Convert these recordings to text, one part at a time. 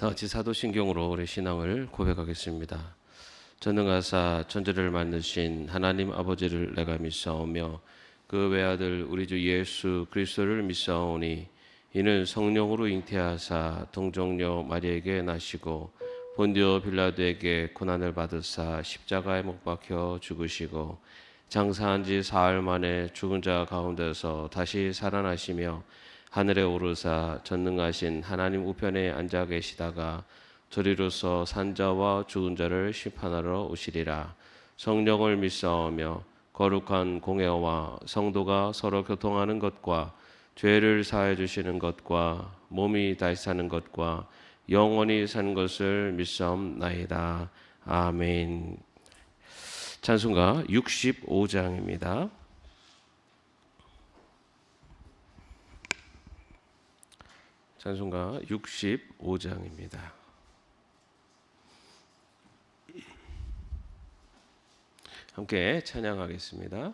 다 같이 사도신경으로 우리 신앙을 고백하겠습니다. 전능하사 천지를 만드신 하나님 아버지를 내가 믿사오며 그 외아들 우리 주 예수 그리스도를 믿사오니 이는 성령으로 잉태하사 동정녀 마리에게 나시고 본디오 빌라도에게 고난을 받으사 십자가에 못 박혀 죽으시고 장사한 지 사흘 만에 죽은 자 가운데서 다시 살아나시며 하늘에 오르사 전능하신 하나님 우편에 앉아 계시다가 저리로서 산자와 죽은 자를 심판하러 오시리라. 성령을 믿사오며 거룩한 공회와 성도가 서로 교통하는 것과 죄를 사해 주시는 것과 몸이 다시 사는 것과 영원히 사는 것을 믿사옵나이다. 아멘. 찬송가 65장입니다. 찬송가 65장입니다. 함께 찬양하겠습니다.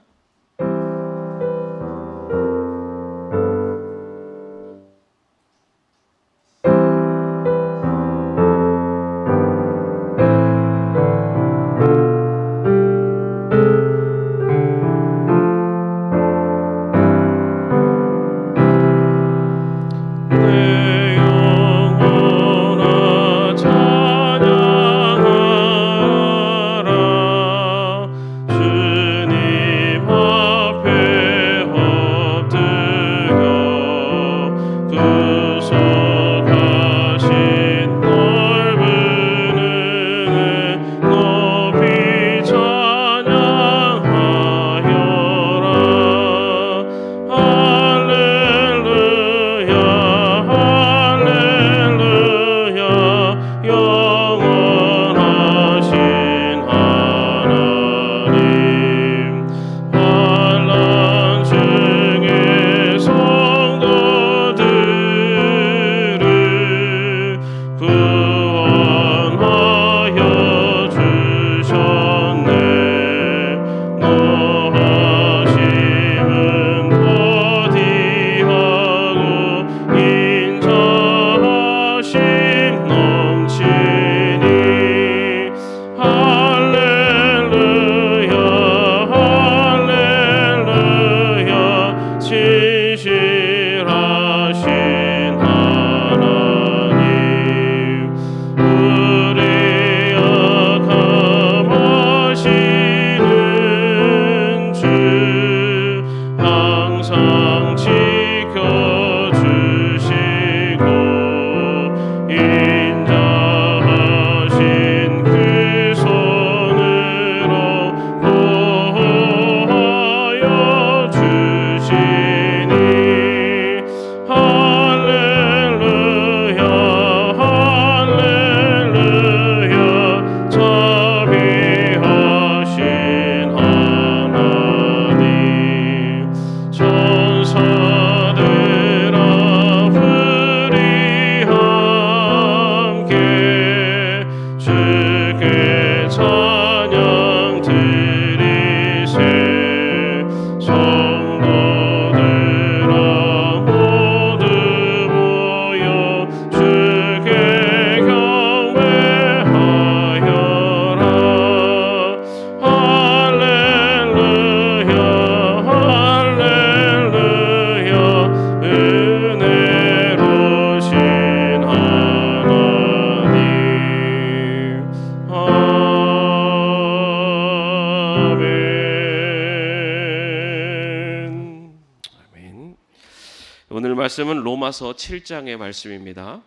오늘 말씀은 로마서 7장의 말씀입니다.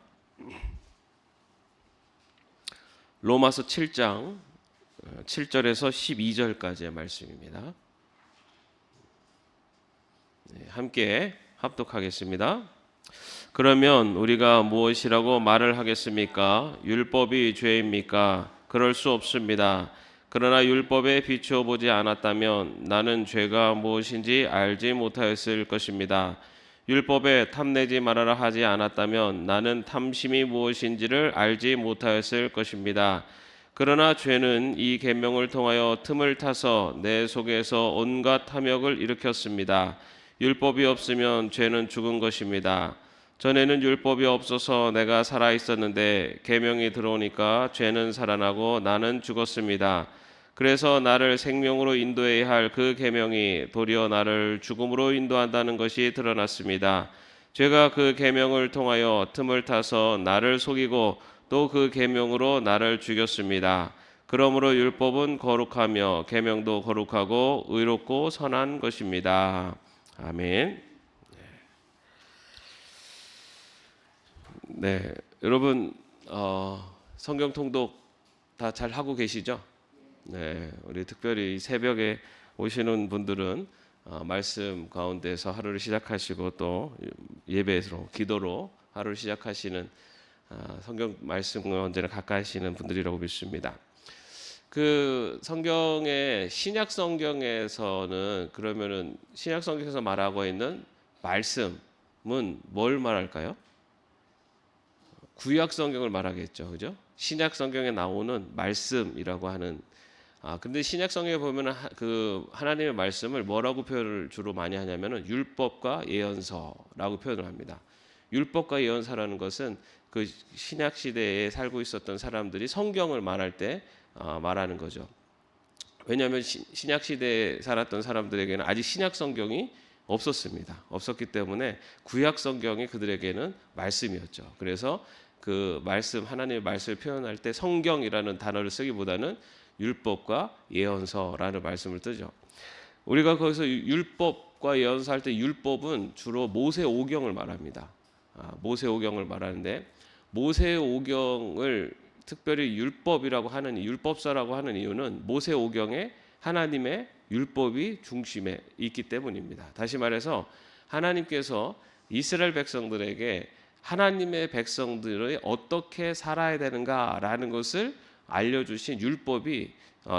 로마서 7장 7절에서 12절까지의 말씀입니다. 함께 합독하겠습니다. 그러면 우리가 무엇이라고 말을 하겠습니까? 율법이 죄입니까? 그럴 수 없습니다. 그러나 율법에 비추어 보지 않았다면 나는 죄가 무엇인지 알지 못하였을 것입니다. 율법에 탐내지 말아라 하지 않았다면 나는 탐심이 무엇인지를 알지 못하였을 것입니다. 그러나 죄는 이 계명을 통하여 틈을 타서 내 속에서 온갖 탐욕을 일으켰습니다. 율법이 없으면 죄는 죽은 것입니다. 전에는 율법이 없어서 내가 살아 있었는데 계명이 들어오니까 죄는 살아나고 나는 죽었습니다. 그래서 나를 생명으로 인도해야 할 그 계명이 도리어 나를 죽음으로 인도한다는 것이 드러났습니다. 죄가 그 계명을 통하여 틈을 타서 나를 속이고 또 그 계명으로 나를 죽였습니다. 그러므로 율법은 거룩하며 계명도 거룩하고 의롭고 선한 것입니다. 아멘. 네, 여러분 성경 통독 다 잘 하고 계시죠? 네, 우리 특별히 새벽에 오시는 분들은 말씀 가운데서 하루를 시작하시고 또 예배로 기도로 하루를 시작하시는 성경 말씀을 언제나 가까이 하시는 분들이라고 믿습니다. 그 성경의 신약 성경에서는 그러면은 신약 성경에서 말하고 있는 말씀은 뭘 말할까요? 구약 성경을 말하겠죠, 그죠? 신약 성경에 나오는 말씀이라고 하는 근데 신약 성경에 보면은 그 하나님의 말씀을 뭐라고 표현을 주로 많이 하냐면은 율법과 예언서라고 표현을 합니다. 율법과 예언서라는 것은 그 신약 시대에 살고 있었던 사람들이 성경을 말할 때 말하는 거죠. 왜냐하면 신약 시대에 살았던 사람들에게는 아직 신약 성경이 없었습니다. 없었기 때문에 구약 성경이 그들에게는 말씀이었죠. 그래서 그 말씀, 하나님의 말씀을 표현할 때 성경이라는 단어를 쓰기보다는 율법과 예언서라는 말씀을 쓰죠. 우리가 거기서 율법과 예언서 할 때 율법은 주로 모세오경을 말합니다. 모세오경을 말하는데 모세오경을 특별히 율법이라고 하는 율법서라고 하는 이유는 모세오경에 하나님의 율법이 중심에 있기 때문입니다. 다시 말해서 하나님께서 이스라엘 백성들에게 하나님의 백성들이 어떻게 살아야 되는가라는 것을 알려주신 율법이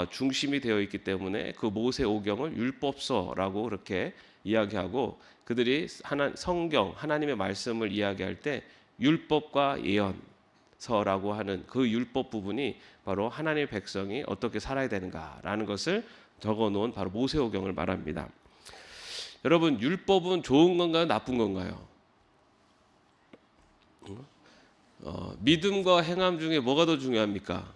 중심이 되어 있기 때문에 그 모세오경을 율법서라고 그렇게 이야기하고 그들이 성경 하나님의 말씀을 이야기할 때 율법과 예언서라고 하는 그 율법 부분이 바로 하나님의 백성이 어떻게 살아야 되는가라는 것을 적어놓은 바로 모세오경을 말합니다. 여러분 율법은 좋은 건가요, 나쁜 건가요? 믿음과 행함 중에 뭐가 더 중요합니까?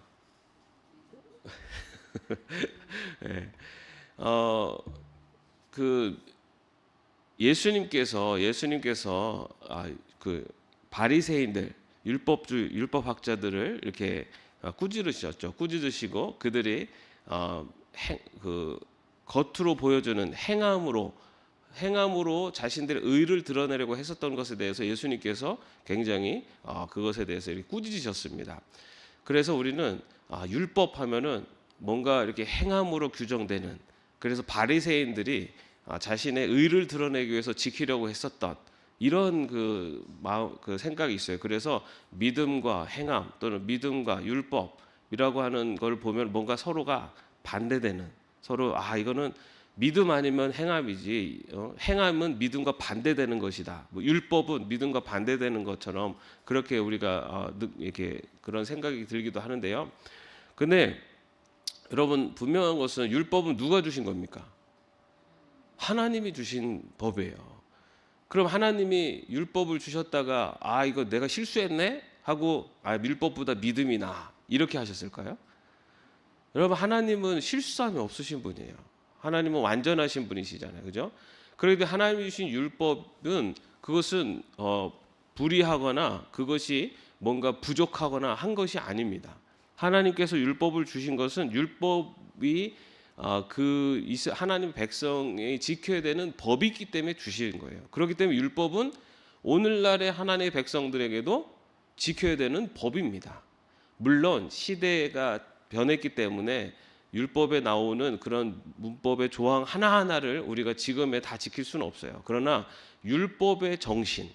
네. 그 예수님께서 그 바리새인들 율법학자들을 이렇게 꾸짖으셨죠. 꾸짖으시고 그들이 그 겉으로 보여주는 행함으로 자신들의 의를 드러내려고 했었던 것에 대해서 예수님께서 굉장히 그것에 대해서 이렇게 꾸짖으셨습니다. 그래서 우리는 율법하면은 뭔가 이렇게 행함으로 규정되는, 그래서 바리새인들이 자신의 의를 드러내기 위해서 지키려고 했었던 이런 그 생각이 있어요. 그래서 믿음과 행함 또는 믿음과 율법이라고 하는 걸 보면 뭔가 서로가 반대되는, 서로 이거는 믿음 아니면 행함이지, 행함은 믿음과 반대되는 것이다. 뭐 율법은 믿음과 반대되는 것처럼 그렇게 우리가 이렇게 그런 생각이 들기도 하는데요. 근데 여러분 분명한 것은 율법은 누가 주신 겁니까? 하나님이 주신 법이에요. 그럼 하나님이 율법을 주셨다가 이거 내가 실수했네 하고 율법보다 믿음이 나 이렇게 하셨을까요? 여러분 하나님은 실수함이 없으신 분이에요. 하나님은 완전하신 분이시잖아요, 그죠? 그런데 하나님이 주신 율법은 그것은 불의하거나 그것이 뭔가 부족하거나 한 것이 아닙니다. 하나님께서 율법을 주신 것은 율법이 하나님 백성이 지켜야 되는 법이 있기 때문에 주신 거예요. 그렇기 때문에 율법은 오늘날의 하나님의 백성들에게도 지켜야 되는 법입니다. 물론 시대가 변했기 때문에 율법에 나오는 그런 문법의 조항 하나하나를 우리가 지금에 다 지킬 수는 없어요. 그러나 율법의 정신,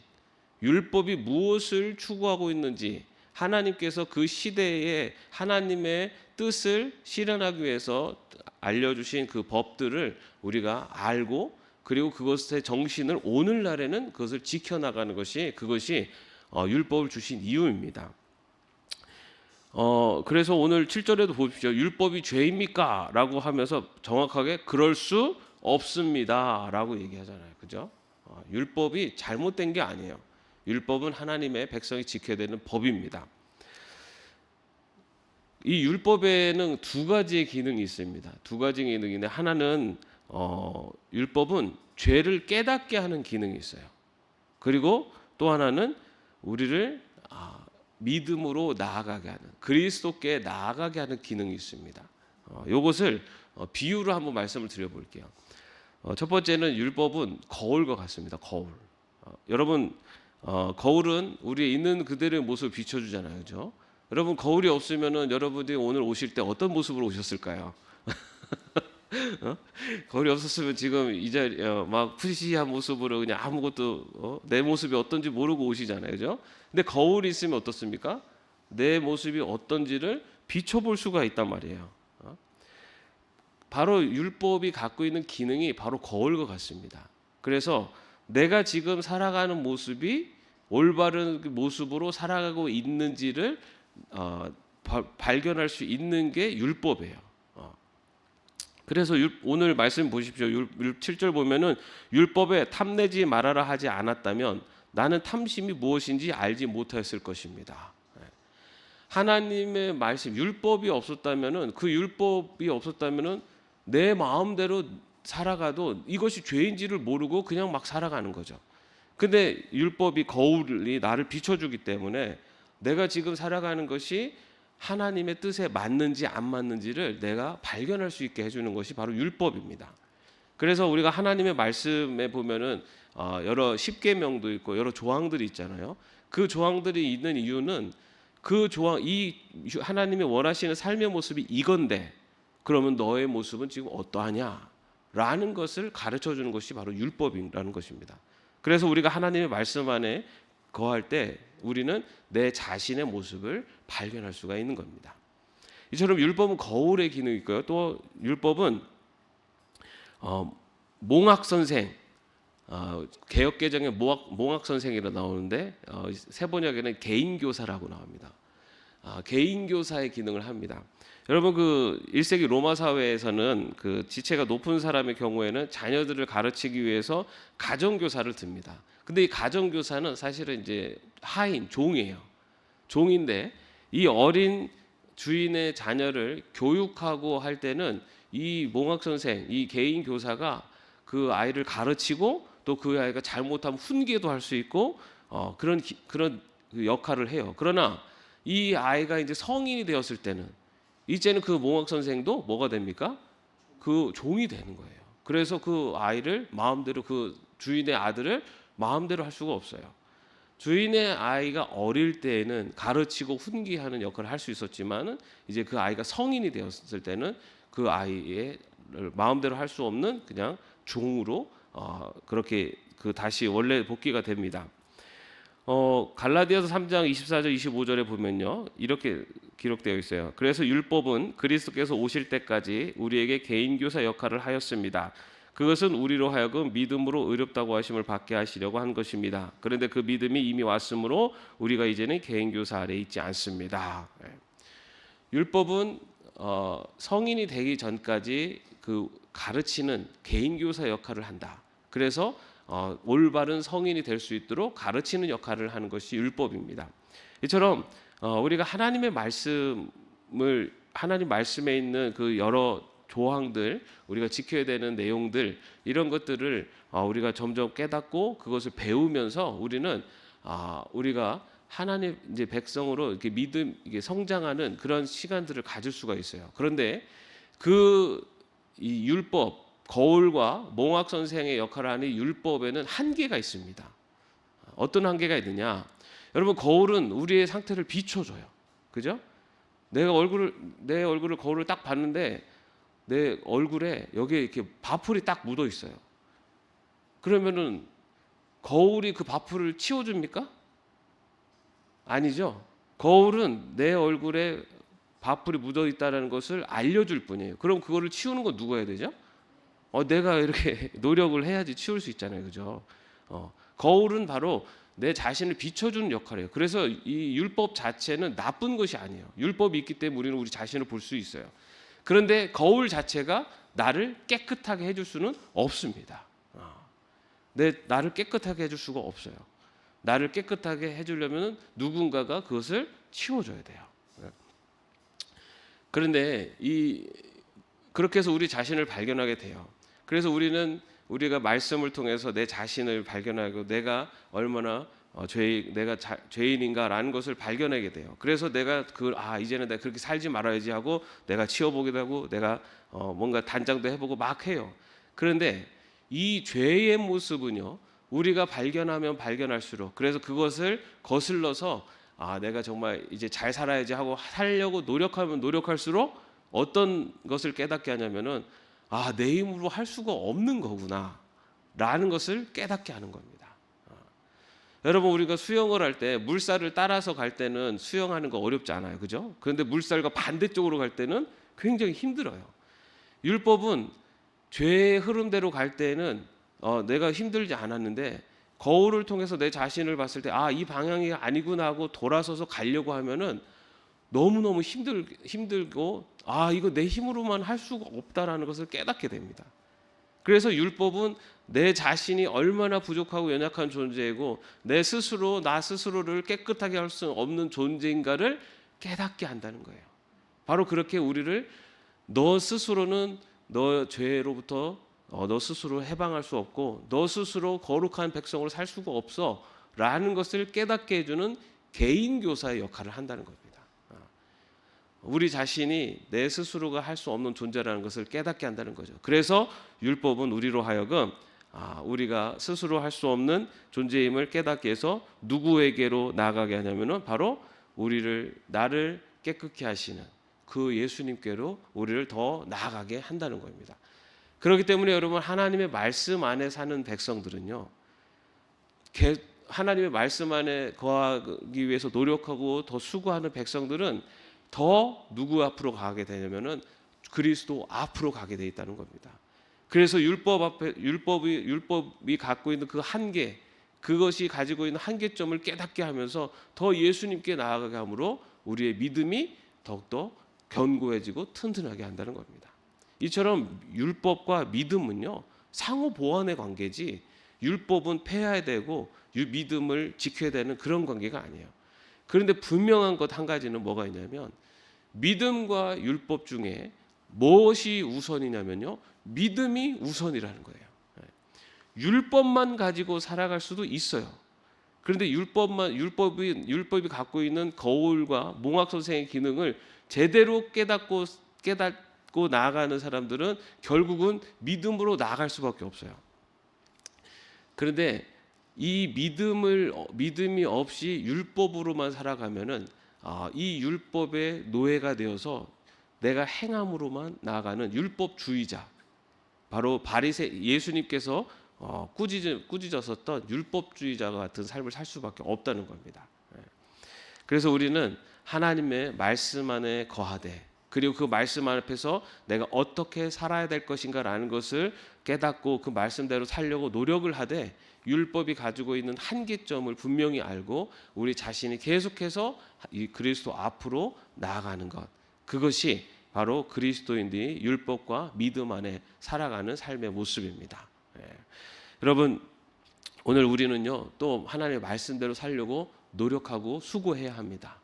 율법이 무엇을 추구하고 있는지, 하나님께서 그 시대에 하나님의 뜻을 실현하기 위해서 알려주신 그 법들을 우리가 알고 그리고 그것의 정신을 오늘날에는 그것을 지켜나가는 그것이 율법을 주신 이유입니다. 그래서 오늘 7절에도 보십시오. 율법이 죄입니까? 라고 하면서 정확하게 그럴 수 없습니다 라고 얘기하잖아요, 그죠? 율법이 잘못된 게 아니에요. 율법은 하나님의 백성이 지켜야 되는 법입니다. 이 율법에는 두 가지의 기능이 있습니다. 두 가지 기능인데 하나는 율법은 죄를 깨닫게 하는 기능이 있어요. 그리고 또 하나는 우리를 믿음으로 나아가게 하는, 그리스도께 나아가게 하는 기능이 있습니다. 이것을 비유로 한번 말씀을 드려볼게요. 첫 번째는 율법은 거울과 같습니다. 거울. 여러분, 거울은 우리 있는 그대로의 모습을 비춰주잖아요, 그렇죠? 여러분, 거울이 없으면은 여러분들이 오늘 오실 때 어떤 모습으로 오셨을까요? 거울이 없었으면 지금 이 자리 막 푸시시한 모습으로 그냥 아무것도 내 모습이 어떤지 모르고 오시잖아요, 그죠? 근데 거울이 있으면 어떻습니까? 내 모습이 어떤지를 비춰볼 수가 있단 말이에요. 바로 율법이 갖고 있는 기능이 바로 거울과 같습니다. 그래서 내가 지금 살아가는 모습이 올바른 모습으로 살아가고 있는지를 발견할 수 있는 게 율법이에요. 그래서 오늘 말씀 보십시오. 7절 보면은 율법에 탐내지 말아라 하지 않았다면 나는 탐심이 무엇인지 알지 못하였을 것입니다. 하나님의 말씀, 율법이 없었다면은, 그 율법이 없었다면은 내 마음대로 살아가도 이것이 죄인지를 모르고 그냥 막 살아가는 거죠. 근데 율법이, 거울이 나를 비춰주기 때문에 내가 지금 살아가는 것이 하나님의 뜻에 맞는지 안 맞는지를 내가 발견할 수 있게 해주는 것이 바로 율법입니다. 그래서 우리가 하나님의 말씀에 보면은 여러 십계명도 있고 여러 조항들이 있잖아요. 그 조항들이 있는 이유는 그 조항, 이 하나님이 원하시는 삶의 모습이 이건데 그러면 너의 모습은 지금 어떠하냐? 라는 것을 가르쳐 주는 것이 바로 율법이라는 것입니다. 그래서 우리가 하나님의 말씀 안에 거할 때 우리는 내 자신의 모습을 발견할 수가 있는 겁니다. 이처럼 율법은 거울의 기능이 있고요. 또 율법은 몽학 선생, 개역 개정에 몽학 선생이라 나오는데 세 번역에는 개인 교사라고 나옵니다. 개인 교사의 기능을 합니다. 여러분, 그 1세기 로마 사회에서는 그 지체가 높은 사람의 경우에는 자녀들을 가르치기 위해서 가정 교사를 듭니다. 근데 이 가정 교사는 사실은 이제 하인, 종이에요. 종인데 이 어린 주인의 자녀를 교육하고 할 때는 이 몽학 선생, 이 개인 교사가 그 아이를 가르치고 또 그 아이가 잘못하면 훈계도 할 수 있고 그런 역할을 해요. 그러나 이 아이가 이제 성인이 되었을 때는 이제는 그 몽학 선생도 뭐가 됩니까? 그 종이 되는 거예요. 그래서 그 아이를 마음대로, 그 주인의 아들을 마음대로 할 수가 없어요. 주인의 아이가 어릴 때에는 가르치고 훈계하는 역할을 할 수 있었지만은 이제 그 아이가 성인이 되었을 때는 그 아이의 마음대로 할 수 없는 그냥 종으로 그렇게 다시 원래 복귀가 됩니다. 갈라디아서 3장 24절 25절에 보면요, 이렇게 기록되어 있어요. 그래서 율법은 그리스도께서 오실 때까지 우리에게 개인 교사 역할을 하였습니다. 그것은 우리로 하여금 믿음으로 의롭다고 하심을 받게 하시려고 한 것입니다. 그런데 그 믿음이 이미 왔으므로 우리가 이제는 개인 교사 아래에 있지 않습니다. 율법은 성인이 되기 전까지 그 가르치는 개인 교사 역할을 한다. 그래서 올바른 성인이 될 수 있도록 가르치는 역할을 하는 것이 율법입니다. 이처럼 우리가 하나님의 말씀을, 하나님 말씀에 있는 그 여러 조항들, 우리가 지켜야 되는 내용들, 이런 것들을 우리가 점점 깨닫고 그것을 배우면서 우리는 우리가 하나님 이제 백성으로 이렇게 믿음, 이게 성장하는 그런 시간들을 가질 수가 있어요. 그런데 이 율법, 거울과 몽학 선생의 역할을 하는 율법에는 한계가 있습니다. 어떤 한계가 있느냐? 여러분, 거울은 우리의 상태를 비춰줘요. 그죠? 내 얼굴을 거울을 딱 봤는데 내 얼굴에 여기에 이렇게 바풀이 딱 묻어 있어요. 그러면은 거울이 그 바풀을 치워줍니까? 아니죠. 거울은 내 얼굴에 바풀이 묻어 있다는 것을 알려줄 뿐이에요. 그럼 그거를 치우는 건 누가 해야 되죠? 내가 이렇게 노력을 해야지 치울 수 있잖아요, 그죠? 거울은 바로 내 자신을 비춰주는 역할이에요. 그래서 이 율법 자체는 나쁜 것이 아니에요. 율법이 있기 때문에 우리는 우리 자신을 볼 수 있어요. 그런데 거울 자체가 나를 깨끗하게 해줄 수는 없습니다. 나를 깨끗하게 해줄 수가 없어요. 나를 깨끗하게 해주려면 누군가가 그것을 치워줘야 돼요. 그런데 그렇게 해서 우리 자신을 발견하게 돼요. 그래서 우리가 말씀을 통해서 내 자신을 발견하고 내가 얼마나 내가 죄인인가라는 것을 발견하게 돼요. 그래서 내가 이제는 내가 그렇게 살지 말아야지 하고 내가 치워보기도 하고 내가 뭔가 단장도 해보고 막 해요. 그런데 이 죄의 모습은요, 우리가 발견하면 발견할수록, 그래서 그것을 거슬러서 내가 정말 이제 잘 살아야지 하고 살려고 노력하면 노력할수록 어떤 것을 깨닫게 하냐면은 내 힘으로 할 수가 없는 거구나 라는 것을 깨닫게 하는 겁니다. 여러분, 우리가 수영을 할 때 물살을 따라서 갈 때는 수영하는 거 어렵지 않아요, 그죠? 그런데 물살과 반대쪽으로 갈 때는 굉장히 힘들어요. 율법은 죄의 흐름대로 갈 때는 내가 힘들지 않았는데, 거울을 통해서 내 자신을 봤을 때 이 방향이 아니구나 하고 돌아서서 가려고 하면은 너무너무 힘들고 이거 내 힘으로만 할 수가 없다라는 것을 깨닫게 됩니다. 그래서 율법은 내 자신이 얼마나 부족하고 연약한 존재이고 나 스스로를 깨끗하게 할 수 없는 존재인가를 깨닫게 한다는 거예요. 바로 그렇게 우리를 너 스스로는 너 죄로부터 너 스스로 해방할 수 없고 너 스스로 거룩한 백성으로 살 수가 없어 라는 것을 깨닫게 해주는 개인교사의 역할을 한다는 겁니다. 우리 자신이 내 스스로가 할 수 없는 존재라는 것을 깨닫게 한다는 거죠. 그래서 율법은 우리로 하여금 우리가 스스로 할 수 없는 존재임을 깨닫게 해서 누구에게로 나아가게 하냐면은 바로 나를 깨끗게 하시는 그 예수님께로 우리를 더 나아가게 한다는 겁니다. 그렇기 때문에 여러분, 하나님의 말씀 안에 사는 백성들은요, 하나님의 말씀 안에 거하기 위해서 노력하고 더 수고하는 백성들은 더 누구 앞으로 가게 되냐면은 그리스도 앞으로 가게 돼 있다는 겁니다. 그래서 율법이 갖고 있는 그 한계, 그것이 가지고 있는 한계점을 깨닫게 하면서 더 예수님께 나아가게 함으로 우리의 믿음이 더욱더 견고해지고 튼튼하게 한다는 겁니다. 이처럼 율법과 믿음은요, 상호 보완의 관계지 율법은 폐해야 되고 믿음을 지켜야 되는 그런 관계가 아니에요. 그런데 분명한 것 한 가지는 뭐가 있냐면, 믿음과 율법 중에 무엇이 우선이냐면요, 믿음이 우선이라는 거예요. 율법만 가지고 살아갈 수도 있어요. 그런데 율법이 갖고 있는 거울과 몽학 선생의 기능을 제대로 깨닫고 나아가는 사람들은 결국은 믿음으로 나아갈 수밖에 없어요. 그런데 이 믿음이 없이 율법으로만 살아가면은 이 율법의 노예가 되어서 내가 행함으로만 나아가는 율법주의자, 바로 예수님께서 꾸짖었었던 율법주의자 같은 삶을 살 수밖에 없다는 겁니다. 그래서 우리는 하나님의 말씀 안에 거하되, 그리고 그 말씀 앞에서 내가 어떻게 살아야 될 것인가라는 것을 깨닫고 그 말씀대로 살려고 노력을 하되, 율법이 가지고 있는 한계점을 분명히 알고 우리 자신이 계속해서 이 그리스도 앞으로 나아가는 것, 그것이 바로 그리스도인들이 율법과 믿음 안에 살아가는 삶의 모습입니다. 여러분, 오늘 우리는요, 또 하나님의 말씀대로 살려고 노력하고 수고해야 합니다.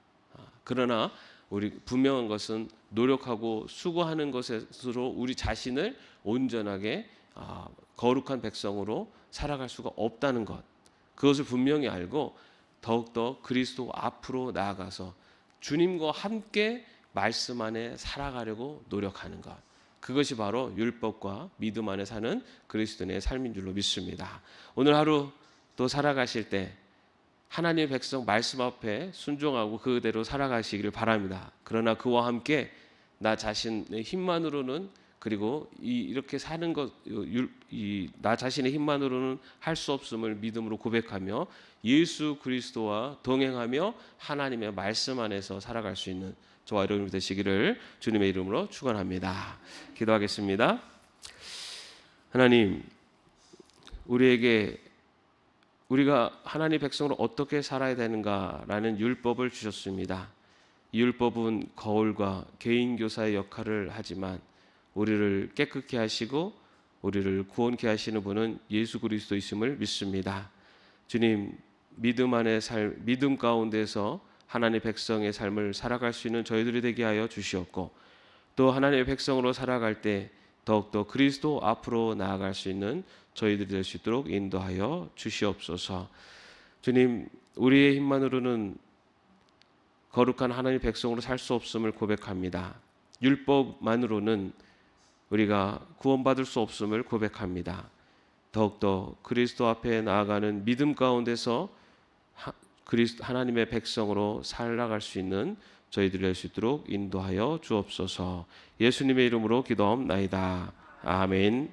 그러나 우리 분명한 것은 노력하고 수고하는 것으로 우리 자신을 온전하게 거룩한 백성으로 살아갈 수가 없다는 것, 그것을 분명히 알고 더욱더 그리스도 앞으로 나아가서 주님과 함께 말씀 안에 살아가려고 노력하는 것, 그것이 바로 율법과 믿음 안에 사는 그리스도인의 삶인 줄로 믿습니다. 오늘 하루 또 살아가실 때 하나님의 백성 말씀 앞에 순종하고 그대로 살아가시기를 바랍니다. 그러나 그와 함께 나 자신의 힘만으로는, 그리고 이렇게 사는 것, 나 자신의 힘만으로는 할 수 없음을 믿음으로 고백하며 예수 그리스도와 동행하며 하나님의 말씀 안에서 살아갈 수 있는 저와 여러분이 되시기를 주님의 이름으로 축원합니다. 기도하겠습니다. 하나님, 우리가 하나님의 백성으로 어떻게 살아야 되는가라는 율법을 주셨습니다. 이 율법은 거울과 개인교사의 역할을 하지만 우리를 깨끗게 하시고 우리를 구원케 하시는 분은 예수 그리스도이심을 믿습니다. 주님, 믿음 안에 믿음 가운데서 하나님의 백성의 삶을 살아갈 수 있는 저희들이 되게 하여 주시옵고, 또 하나님의 백성으로 살아갈 때 더욱더 그리스도 앞으로 나아갈 수 있는 저희들이 될 수 있도록 인도하여 주시옵소서. 주님, 우리의 힘만으로는 거룩한 하나님의 백성으로 살 수 없음을 고백합니다. 율법만으로는 우리가 구원받을 수 없음을 고백합니다. 더욱더 그리스도 앞에 나아가는 믿음 가운데서 하나님의 백성으로 살아갈 수 있는 저희들이 될 수 있도록 인도하여 주옵소서. 예수님의 이름으로 기도하옵나이다. 아멘.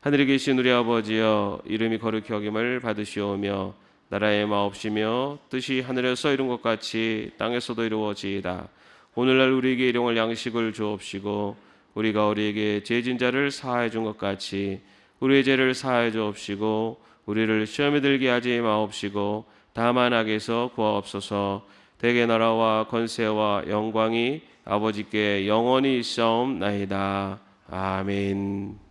하늘에 계신 우리 아버지여, 이름이 거룩히 여김을 받으시오며 나라의 마옵시며 뜻이 하늘에서 이룬 것 같이 땅에서도 이루어지이다. 오늘날 우리에게 일용할 양식을 주옵시고, 우리가 우리에게 죄진 자를 사하여 준 것 같이 우리의 죄를 사하여 주옵시고, 우리를 시험에 들게 하지 마옵시고 다만 악에서 구하옵소서. 대개 나라와 권세와 영광이 아버지께 영원히 있사옵나이다. 아멘.